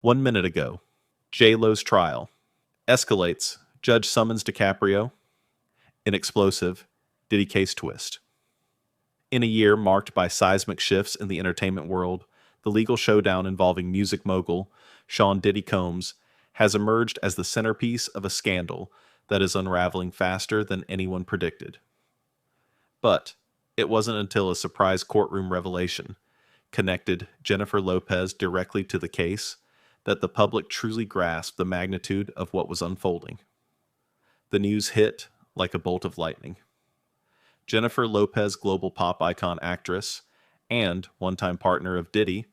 1 minute ago, J-Lo's trial. Escalates, judge summons DiCaprio. An explosive, Diddy case twist. In a year marked by seismic shifts in the entertainment world, the legal showdown involving music mogul Sean Diddy Combs has emerged as the centerpiece of a scandal that is unraveling faster than anyone predicted. But it wasn't until a surprise courtroom revelation connected Jennifer Lopez directly to the case that the public truly grasped the magnitude of what was unfolding. The news hit like a bolt of lightning. Jennifer Lopez, global pop icon actress and one-time partner of Diddy,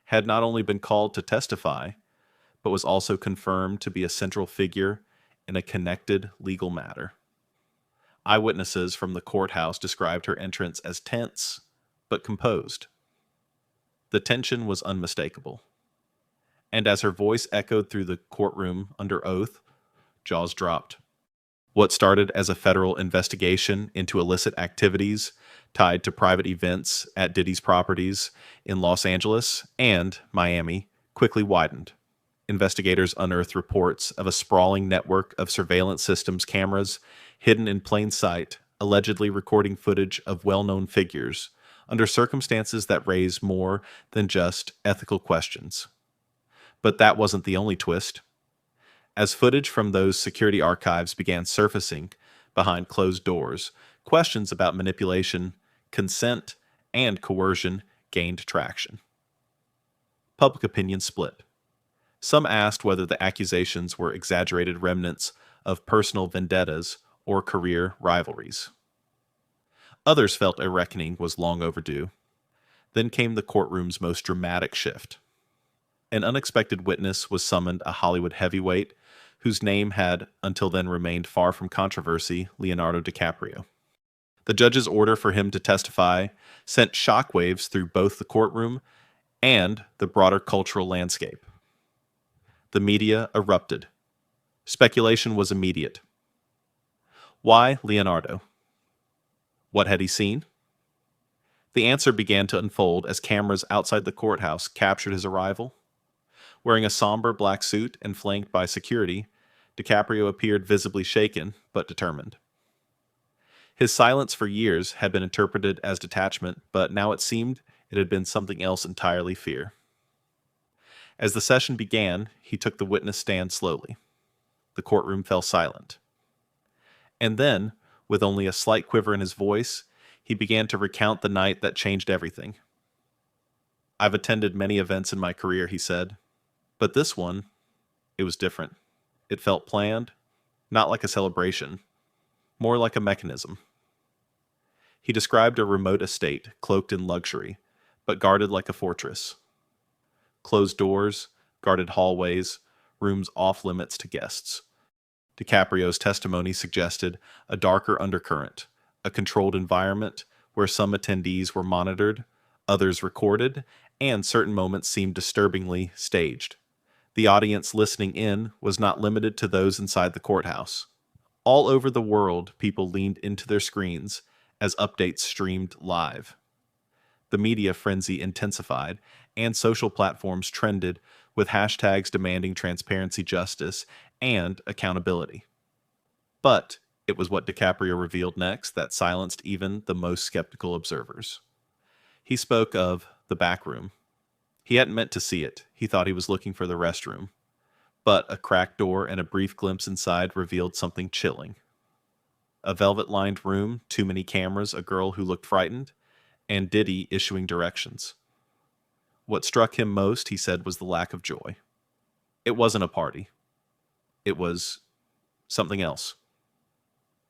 had not only been called to testify, but was also confirmed to be a central figure in a connected legal matter. Eyewitnesses from the courthouse described her entrance as tense, but composed. The tension was unmistakable. And as her voice echoed through the courtroom under oath, jaws dropped. What started as a federal investigation into illicit activities tied to private events at Diddy's properties in Los Angeles and Miami quickly widened. Investigators unearthed reports of a sprawling network of surveillance systems cameras hidden in plain sight, allegedly recording footage of well-known figures under circumstances that raise more than just ethical questions. But that wasn't the only twist. As footage from those security archives began surfacing behind closed doors, questions about manipulation, consent, and coercion gained traction. Public opinion split. Some asked whether the accusations were exaggerated remnants of personal vendettas or career rivalries. Others felt a reckoning was long overdue. Then came the courtroom's most dramatic shift. An unexpected witness was summoned, a Hollywood heavyweight whose name had until then remained far from controversy, Leonardo DiCaprio. The judge's order for him to testify sent shockwaves through both the courtroom and the broader cultural landscape. The media erupted. Speculation was immediate. Why Leonardo? What had he seen? The answer began to unfold as cameras outside the courthouse captured his arrival. Wearing a somber black suit and flanked by security, DiCaprio appeared visibly shaken but determined. His silence for years had been interpreted as detachment, but now it seemed it had been something else entirely: fear. As the session began, he took the witness stand slowly. The courtroom fell silent. And then, with only a slight quiver in his voice, he began to recount the night that changed everything. "I've attended many events in my career," he said. "But this one, it was different. It felt planned, not like a celebration, more like a mechanism." He described a remote estate, cloaked in luxury, but guarded like a fortress. Closed doors, guarded hallways, rooms off limits to guests. DiCaprio's testimony suggested a darker undercurrent, a controlled environment where some attendees were monitored, others recorded, and certain moments seemed disturbingly staged. The audience listening in was not limited to those inside the courthouse. All over the world, people leaned into their screens as updates streamed live. The media frenzy intensified, and social platforms trended with hashtags demanding transparency, justice, and accountability. But it was what DiCaprio revealed next that silenced even the most skeptical observers. He spoke of the back room. He hadn't meant to see it. He thought he was looking for the restroom. But a cracked door and a brief glimpse inside revealed something chilling. A velvet-lined room, too many cameras, a girl who looked frightened, and Diddy issuing directions. What struck him most, he said, was the lack of joy. It wasn't a party. It was something else.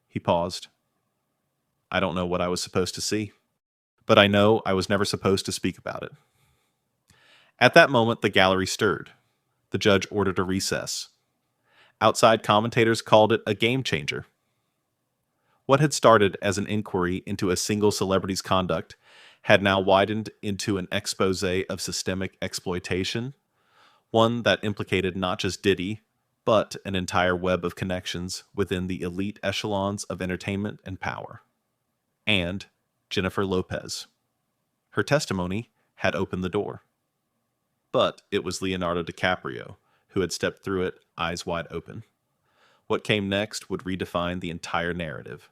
He paused. "I don't know what I was supposed to see, but I know I was never supposed to speak about it." At that moment, the gallery stirred. The judge ordered a recess. Outside commentators called it a game changer. What had started as an inquiry into a single celebrity's conduct had now widened into an expose of systemic exploitation, one that implicated not just Diddy, but an entire web of connections within the elite echelons of entertainment and power. And Jennifer Lopez. Her testimony had opened the door. But it was Leonardo DiCaprio who had stepped through it, eyes wide open. What came next would redefine the entire narrative.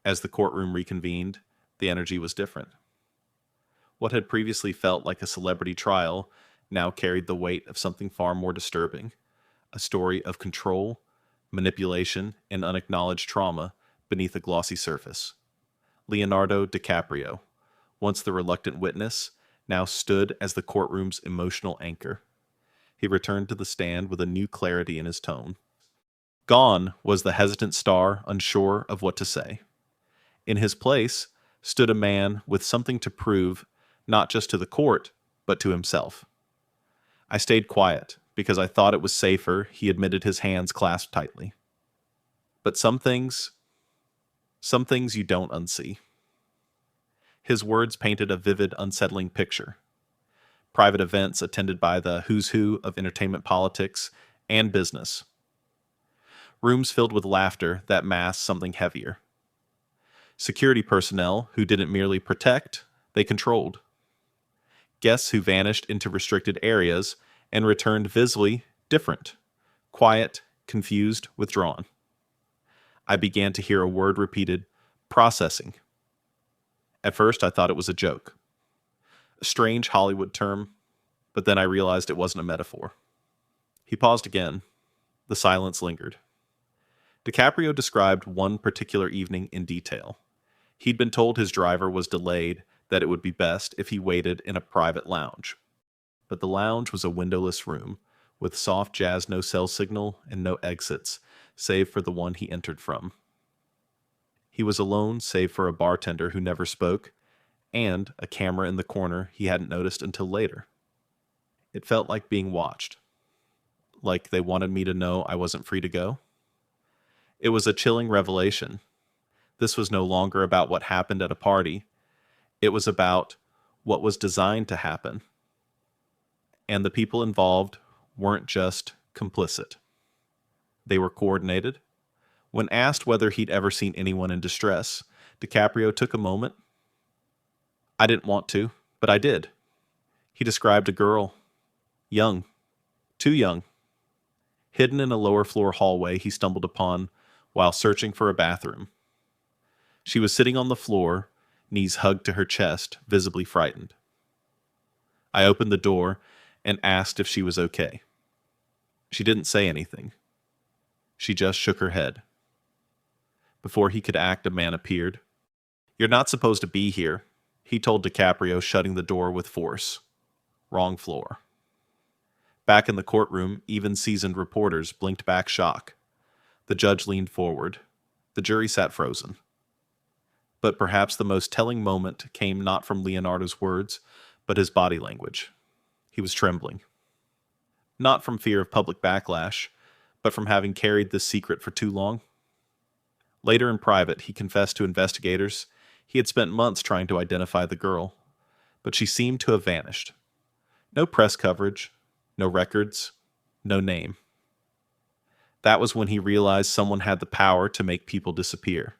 As the courtroom reconvened, the energy was different. What had previously felt like a celebrity trial now carried the weight of something far more disturbing, a story of control, manipulation, and unacknowledged trauma beneath a glossy surface. Leonardo DiCaprio, once the reluctant witness, now stood as the courtroom's emotional anchor. He returned to the stand with a new clarity in his tone. Gone was the hesitant star, unsure of what to say. In his place stood a man with something to prove, not just to the court, but to himself. I stayed quiet because I thought it was safer, he admitted, his hands clasped tightly. But some things you don't unsee. His words painted a vivid, unsettling picture. Private events attended by the who's who of entertainment, politics, and business. Rooms filled with laughter that masked something heavier. Security personnel who didn't merely protect, they controlled. Guests who vanished into restricted areas and returned visibly different, quiet, confused, withdrawn. I began to hear a word repeated, processing. At first, I thought it was a joke. A strange Hollywood term, but then I realized it wasn't a metaphor. He paused again. The silence lingered. DiCaprio described one particular evening in detail. He'd been told his driver was delayed, that it would be best if he waited in a private lounge. But the lounge was a windowless room, with soft jazz no-cell signal and no exits, save for the one he entered from. He was alone save for a bartender who never spoke, and a camera in the corner he hadn't noticed until later. It felt like being watched. Like they wanted me to know I wasn't free to go. It was a chilling revelation. This was no longer about what happened at a party. It was about what was designed to happen. And the people involved weren't just complicit. They were coordinated. When asked whether he'd ever seen anyone in distress, DiCaprio took a moment. I didn't want to, but I did. He described a girl, young, too young, hidden in a lower floor hallway he stumbled upon while searching for a bathroom. She was sitting on the floor, knees hugged to her chest, visibly frightened. I opened the door and asked if she was okay. She didn't say anything. She just shook her head. Before he could act, a man appeared. "You're not supposed to be here," he told DiCaprio, shutting the door with force. Wrong floor. Back in the courtroom, even seasoned reporters blinked back shock. The judge leaned forward. The jury sat frozen. But perhaps the most telling moment came not from Leonardo's words, but his body language. He was trembling. Not from fear of public backlash, but from having carried this secret for too long. Later in private, he confessed to investigators he had spent months trying to identify the girl, but she seemed to have vanished. No press coverage, no records, no name. That was when he realized someone had the power to make people disappear,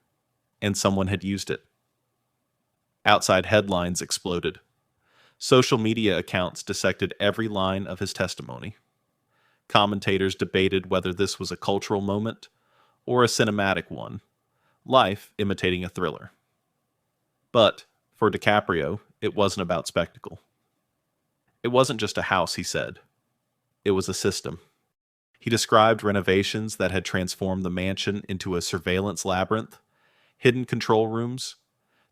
and someone had used it. Outside headlines exploded. Social media accounts dissected every line of his testimony. Commentators debated whether this was a cultural moment or a cinematic one, life imitating a thriller. But, for DiCaprio, it wasn't about spectacle. It wasn't just a house, he said. It was a system. He described renovations that had transformed the mansion into a surveillance labyrinth, hidden control rooms,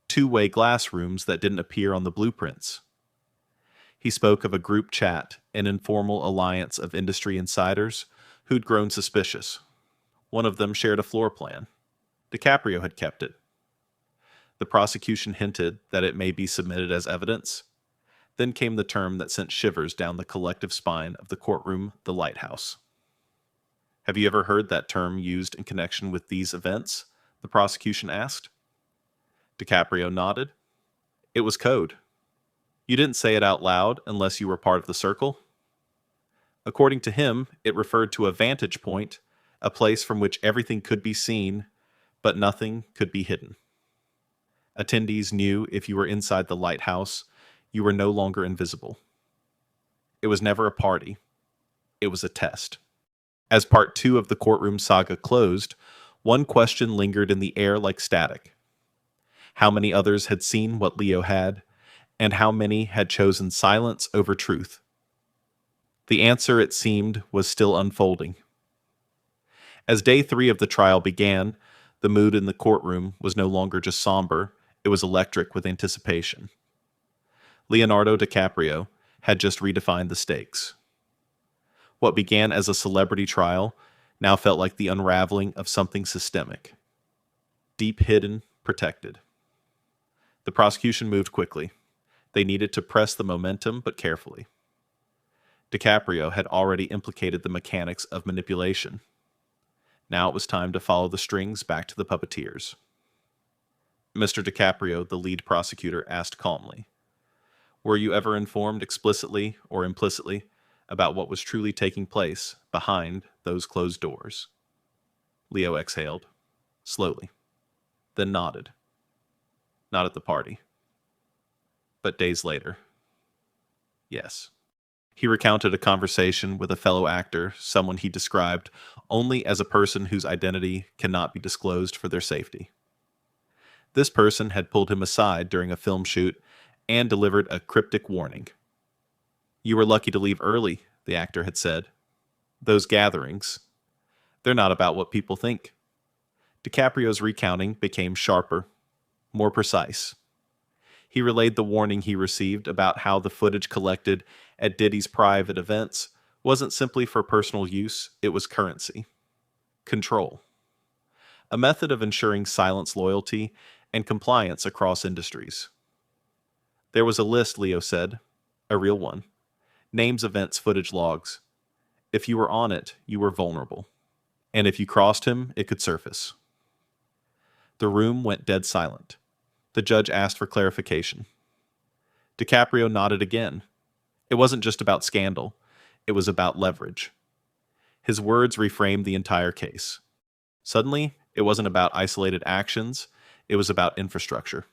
two-way glass rooms that didn't appear on the blueprints. He spoke of a group chat, an informal alliance of industry insiders who'd grown suspicious. One of them shared a floor plan. DiCaprio had kept it. The prosecution hinted that it may be submitted as evidence. Then came the term that sent shivers down the collective spine of the courtroom, the lighthouse. "Have you ever heard that term used in connection with these events?" the prosecution asked. DiCaprio nodded. "It was code. You didn't say it out loud unless you were part of the circle." According to him, it referred to a vantage point, a place from which everything could be seen, but nothing could be hidden. Attendees knew if you were inside the lighthouse, you were no longer invisible. It was never a party. It was a test. As part 2 of the courtroom saga closed, one question lingered in the air like static. How many others had seen what Leo had, and how many had chosen silence over truth? The answer, it seemed, was still unfolding. As day 3 of the trial began, the mood in the courtroom was no longer just somber, it was electric with anticipation. Leonardo DiCaprio had just redefined the stakes. What began as a celebrity trial now felt like the unraveling of something systemic. Deep hidden, protected. The prosecution moved quickly. They needed to press the momentum, but carefully. DiCaprio had already implicated the mechanics of manipulation. Now it was time to follow the strings back to the puppeteers. Mr. DiCaprio, the lead prosecutor, asked calmly, "Were you ever informed explicitly or implicitly about what was truly taking place behind those closed doors?" Leo exhaled, slowly, then nodded. Not at the party. But days later. Yes. He recounted a conversation with a fellow actor, someone he described only as a person whose identity cannot be disclosed for their safety. This person had pulled him aside during a film shoot and delivered a cryptic warning. "You were lucky to leave early," the actor had said. "Those gatherings, they're not about what people think." DiCaprio's recounting became sharper, more precise. He relayed the warning he received about how the footage collected at Diddy's private events wasn't simply for personal use, it was currency. Control. A method of ensuring silence loyalty and compliance across industries. There was a list, Leo said, a real one. Names, events, footage logs. If you were on it, you were vulnerable. And if you crossed him, it could surface. The room went dead silent. The judge asked for clarification. DiCaprio nodded again. It wasn't just about scandal. It was about leverage. His words reframed the entire case. Suddenly, it wasn't about isolated actions. It was about infrastructure.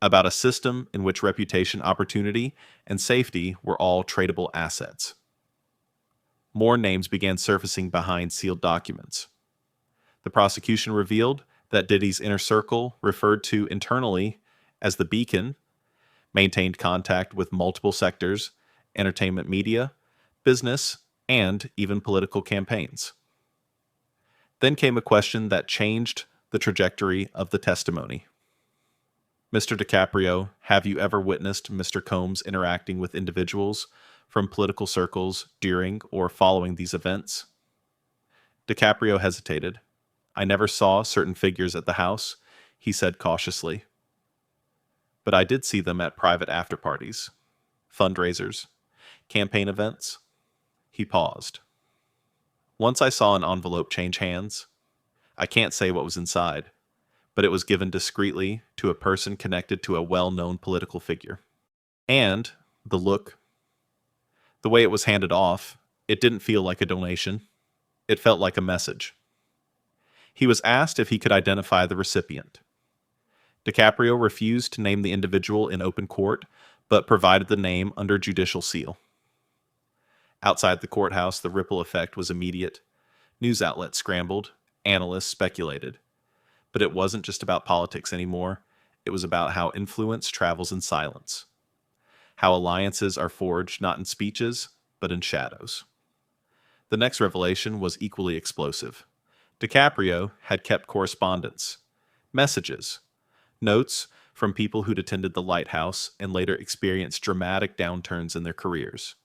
About a system in which reputation, opportunity, and safety were all tradable assets. More names began surfacing behind sealed documents. The prosecution revealed that Diddy's inner circle, referred to internally as the Beacon, maintained contact with multiple sectors, entertainment media, business, and even political campaigns. Then came a question that changed the trajectory of the testimony. "Mr. DiCaprio, have you ever witnessed Mr. Combs interacting with individuals from political circles during or following these events?" DiCaprio hesitated. "I never saw certain figures at the house," he said cautiously. "But I did see them at private after-parties, fundraisers, campaign events." He paused. "Once I saw an envelope change hands. I can't say what was inside, but it was given discreetly to a person connected to a well-known political figure. And the look, the way it was handed off, it didn't feel like a donation. It felt like a message." He was asked if he could identify the recipient. DiCaprio refused to name the individual in open court, but provided the name under judicial seal. Outside the courthouse, the ripple effect was immediate. News outlets scrambled, analysts speculated. But it wasn't just about politics anymore. It was about how influence travels in silence. How alliances are forged not in speeches, but in shadows. The next revelation was equally explosive. DiCaprio had kept correspondence, messages, notes from people who'd attended the lighthouse and later experienced dramatic downturns in their careers.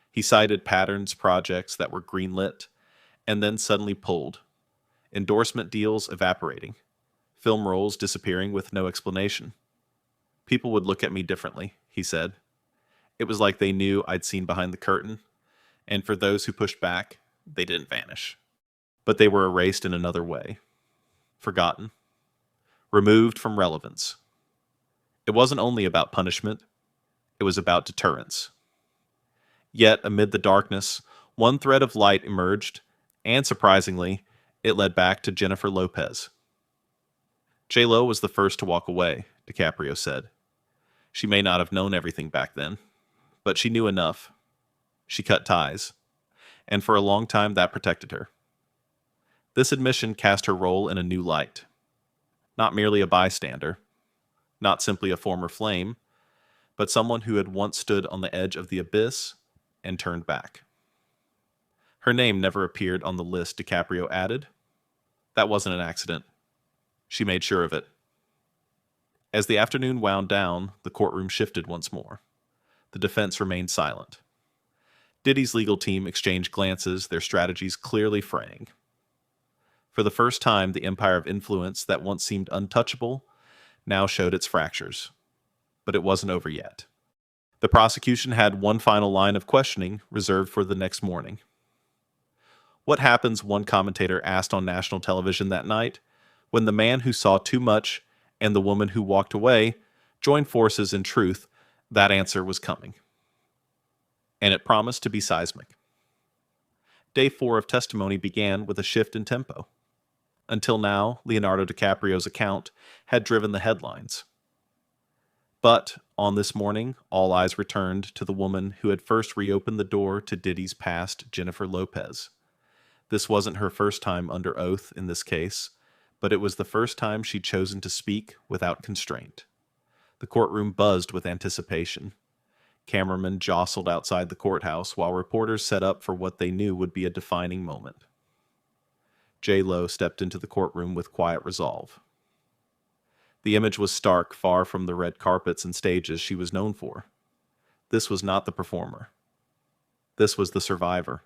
He cited patterns, projects that were greenlit and then suddenly pulled, endorsement deals evaporating, film roles disappearing with no explanation. "People would look at me differently," he said. "It was like they knew I'd seen behind the curtain, and for those who pushed back, they didn't vanish. But they were erased in another way. Forgotten. Removed from relevance. It wasn't only about punishment. It was about deterrence. Yet, amid the darkness, one thread of light emerged, and surprisingly, it led back to Jennifer Lopez. J-Lo was the first to walk away," DiCaprio said. "She may not have known everything back then, but she knew enough. She cut ties, and for a long time that protected her. This admission cast her role in a new light. Not merely a bystander, not simply a former flame, but someone who had once stood on the edge of the abyss and turned back. Her name never appeared on the list DiCaprio added. That wasn't an accident. She made sure of it. As the afternoon wound down, the courtroom shifted once more. The defense remained silent. Diddy's legal team exchanged glances, their strategies clearly fraying. For the first time, the empire of influence that once seemed untouchable now showed its fractures. But it wasn't over yet. The prosecution had one final line of questioning reserved for the next morning. What happens, one commentator asked on national television that night, when the man who saw too much and the woman who walked away joined forces in truth? That answer was coming. And it promised to be seismic. Day 4 of testimony began with a shift in tempo. Until now, Leonardo DiCaprio's account had driven the headlines. But on this morning, all eyes returned to the woman who had first reopened the door to Diddy's past, Jennifer Lopez. This wasn't her first time under oath in this case, but it was the first time she'd chosen to speak without constraint. The courtroom buzzed with anticipation. Cameramen jostled outside the courthouse while reporters set up for what they knew would be a defining moment. J-Lo stepped into the courtroom with quiet resolve. The image was stark, far from the red carpets and stages she was known for. This was not the performer. This was the survivor.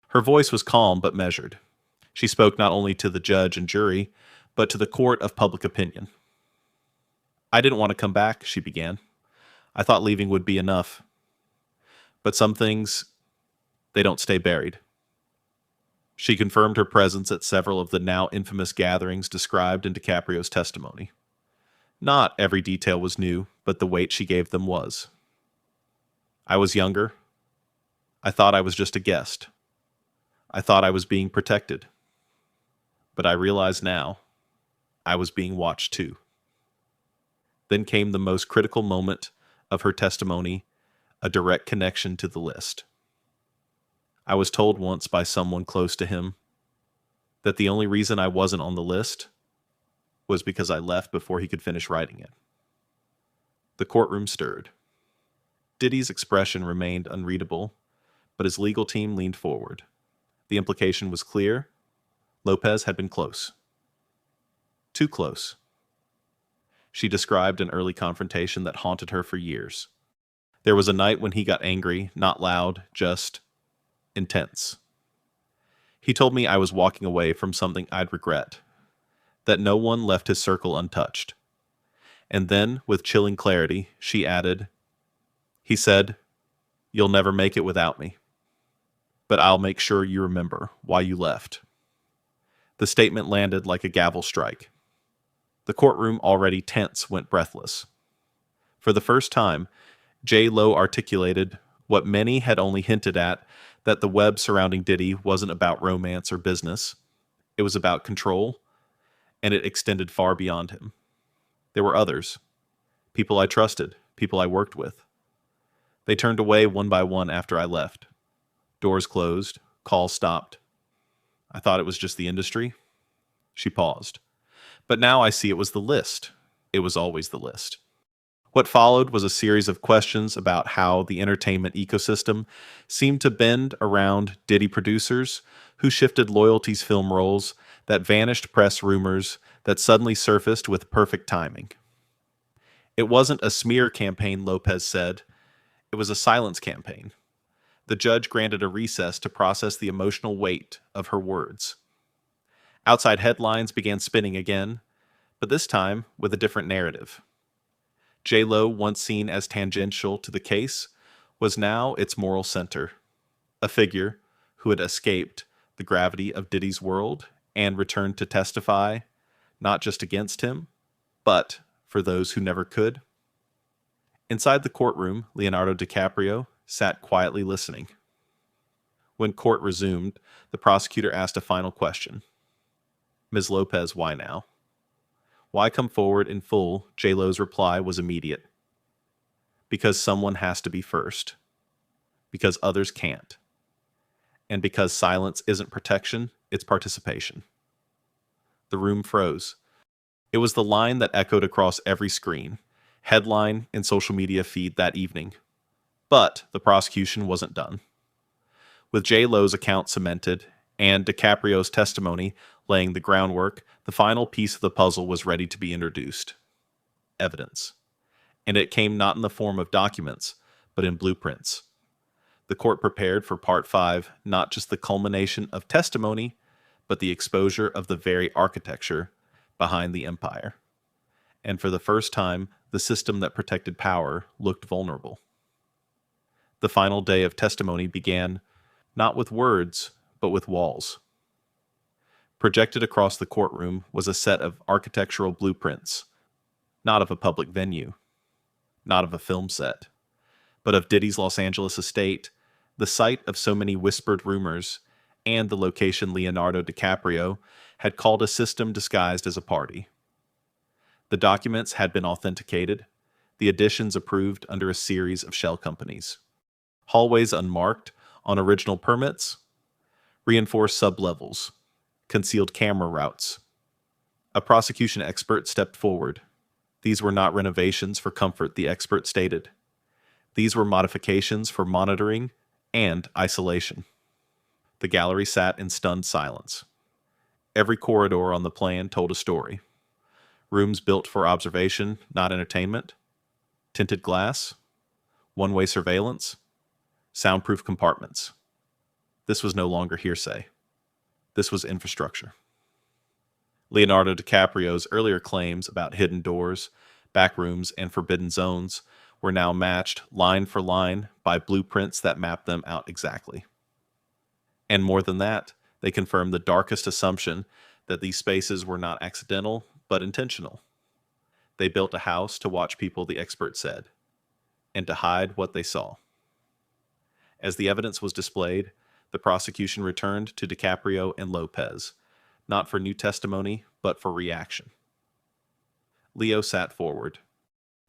Her voice was calm but measured. She spoke not only to the judge and jury, but to the court of public opinion. "I didn't want to come back," she began. "I thought leaving would be enough. But some things, they don't stay buried." She confirmed her presence at several of the now infamous gatherings described in DiCaprio's testimony. Not every detail was new, but the weight she gave them was. "I was younger. I thought I was just a guest. I thought I was being protected. But I realize now, I was being watched too." Then came the most critical moment of her testimony, a direct connection to the list. "I was told once by someone close to him that the only reason I wasn't on the list was because I left before he could finish writing it." The courtroom stirred. Diddy's expression remained unreadable, but his legal team leaned forward. The implication was clear. Lopez had been close. Too close. She described an early confrontation that haunted her for years. There was a night when he got angry, not loud, just intense. He told me I was walking away from something I'd regret, that no one left his circle untouched. And then, with chilling clarity, she added, "He said, 'You'll never make it without me. But I'll make sure you remember why you left.'" The statement landed like a gavel strike. The courtroom, already tense, went breathless. For the first time, J-Lo articulated what many had only hinted at, that the web surrounding Diddy wasn't about romance or business. It was about control, and it extended far beyond him. There were others. People I trusted, people I worked with. They turned away one by one after I left. Doors closed, calls stopped. I thought it was just the industry. She paused. But now I see it was the list. It was always the list. What followed was a series of questions about how the entertainment ecosystem seemed to bend around Diddy producers who shifted loyalties, film roles, that vanished press rumors that suddenly surfaced with perfect timing. It wasn't a smear campaign, Lopez said. It was a silence campaign. The judge granted a recess to process the emotional weight of her words. Outside headlines began spinning again, but this time with a different narrative. J-Lo, once seen as tangential to the case, was now its moral center, a figure who had escaped the gravity of Diddy's world and returned to testify, not just against him, but for those who never could. Inside the courtroom, Leonardo DiCaprio sat quietly listening. When court resumed, the prosecutor asked a final question. "Ms. Lopez, why now? Why come forward in full?" J-Lo's reply was immediate. "Because someone has to be first. because others can't, and because silence isn't protection, it's participation. The room froze. It was the line that echoed across every screen, headline, and social media feed that evening. But the prosecution wasn't done. With J-Lo's account cemented and DiCaprio's testimony laying the groundwork, the final piece of the puzzle was ready to be introduced. Evidence. And it came not in the form of documents, but in blueprints. The court prepared for Part 5 not just the culmination of testimony, but the exposure of the very architecture behind the empire. And for the first time, the system that protected power looked vulnerable. The final day of testimony began not with words, but with walls. Projected across the courtroom was a set of architectural blueprints, not of a public venue, not of a film set, but of Diddy's Los Angeles estate, the site of so many whispered rumors, and the location Leonardo DiCaprio had called a system disguised as a party. The documents had been authenticated, the additions approved under a series of shell companies. Hallways unmarked on original permits, reinforced sublevels, concealed camera routes. A prosecution expert stepped forward. These were not renovations for comfort, the expert stated. These were modifications for monitoring and isolation. The gallery sat in stunned silence. Every corridor on the plan told a story. Rooms built for observation, not entertainment. Tinted glass. One-way surveillance. Soundproof compartments. This was no longer hearsay. This was infrastructure. Leonardo DiCaprio's earlier claims about hidden doors, back rooms, and forbidden zones were now matched line for line by blueprints that mapped them out exactly. And more than that, they confirmed the darkest assumption that these spaces were not accidental, but intentional. They built a house to watch people, the expert said, and to hide what they saw. As the evidence was displayed, the prosecution returned to DiCaprio and Lopez, not for new testimony, but for reaction. Leo sat forward.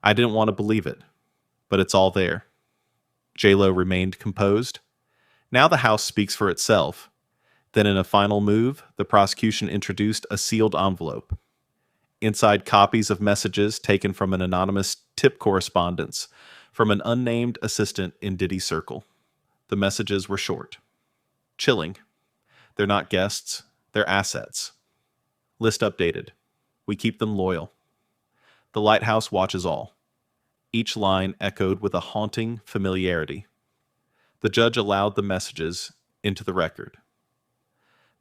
I didn't want to believe it, but it's all there. J-Lo remained composed. Now the house speaks for itself. Then in a final move, the prosecution introduced a sealed envelope. Inside, copies of messages taken from an anonymous tip correspondence from an unnamed assistant in Diddy's circle. The messages were short. Chilling. They're not guests, they're assets. List updated. We keep them loyal. The lighthouse watches all. Each line echoed with a haunting familiarity. The judge allowed the messages into the record.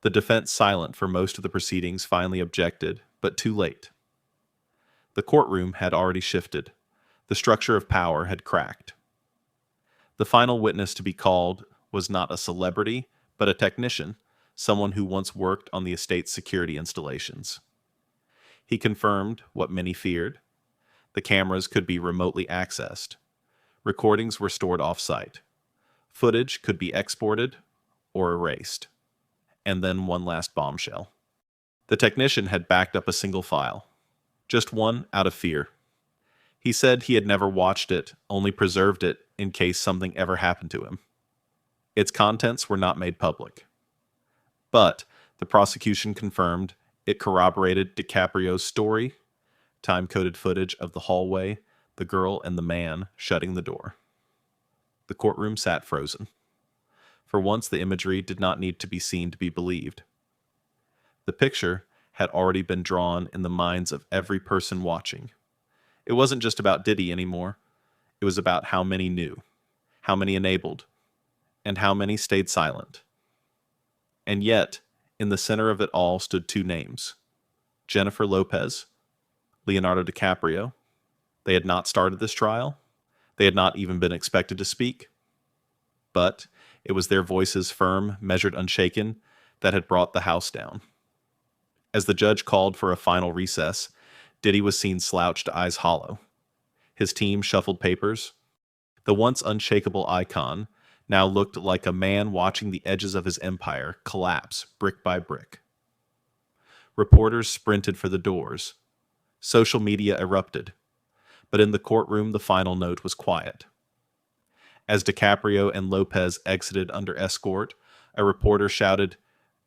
The defense, silent for most of the proceedings, finally objected, but too late. The courtroom had already shifted. The structure of power had cracked. The final witness to be called was not a celebrity, but a technician, someone who once worked on the estate's security installations. He confirmed what many feared. The cameras could be remotely accessed. Recordings were stored off-site. Footage could be exported or erased. And then one last bombshell. The technician had backed up a single file. Just one out of fear. He said he had never watched it, only preserved it in case something ever happened to him. Its contents were not made public. But the prosecution confirmed it corroborated DiCaprio's story, time-coded footage of the hallway, the girl and the man shutting the door. The courtroom sat frozen. For once, the imagery did not need to be seen to be believed. The picture had already been drawn in the minds of every person watching. It wasn't just about Diddy anymore. It was about how many knew, how many enabled, and how many stayed silent. And yet, in the center of it all stood two names. Jennifer Lopez, Leonardo DiCaprio. They had not started this trial. They had not even been expected to speak. But it was their voices, firm, measured, unshaken, that had brought the house down. As the judge called for a final recess, Diddy was seen slouched, eyes hollow. His team shuffled papers. The once unshakable icon now looked like a man watching the edges of his empire collapse brick by brick. Reporters sprinted for the doors. Social media erupted. But in the courtroom, the final note was quiet. As DiCaprio and Lopez exited under escort, a reporter shouted,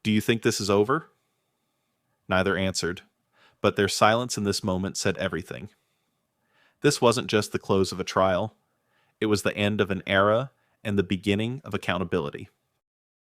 "Do you think this is over?" Neither answered, but their silence in this moment said everything. This wasn't just the close of a trial. It was the end of an era and the beginning of accountability.